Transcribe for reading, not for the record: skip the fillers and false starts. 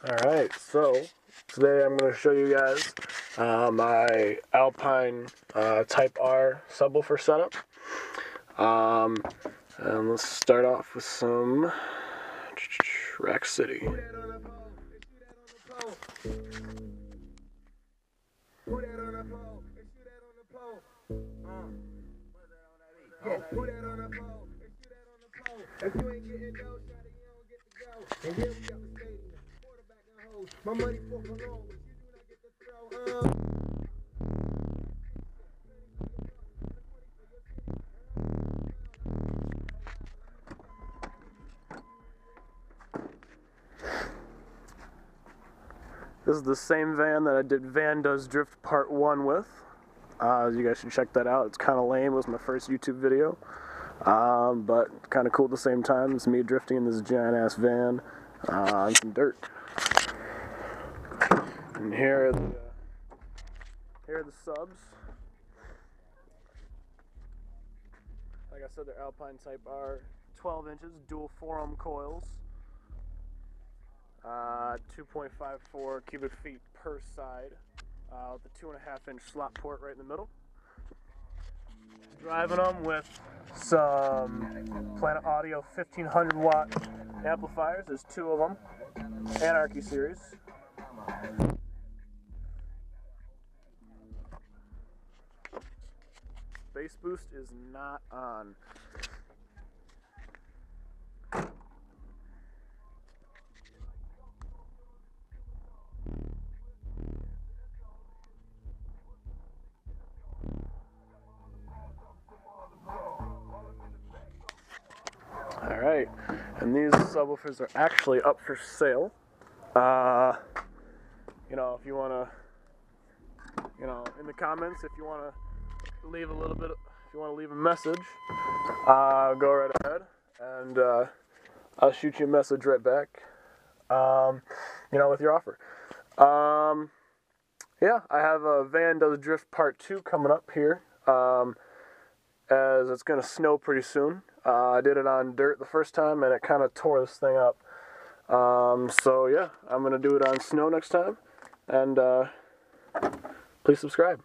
Alright, so today I'm going to show you guys my Alpine Type R subwoofer setup. And let's start off with some Rack City. If you ain't getting dough, shawty, you don't get to go. And here we got the stadium, quarterback and hoes. My money fork alone, but you do not get to throw. This is the same van that I did Van Does Drift Part 1 with. You guys should check that out. It's kind of lame. It was my first YouTube video. But kind of cool at the same time. It's me drifting in this giant ass van on some dirt. And here are the subs. Like I said, they're Alpine Type R, 12 inches, dual 4-ohm coils, 2.54 cubic feet per side, with a 2.5-inch slot port right in the middle. Driving them with some Planet Audio 1500 watt amplifiers. There's 2 of them. Anarchy series. Bass boost is not on. Alright, and these subwoofers are actually up for sale. You know, if you want to, in the comments, if you want to leave a little bit, if you want to leave a message, go right ahead, and I'll shoot you a message right back, with your offer. Yeah, I have a Van Does Drift Part 2 coming up here, as it's going to snow pretty soon. I did it on dirt the first time, and it kind of tore this thing up. So yeah, I'm going to do it on snow next time, and please subscribe.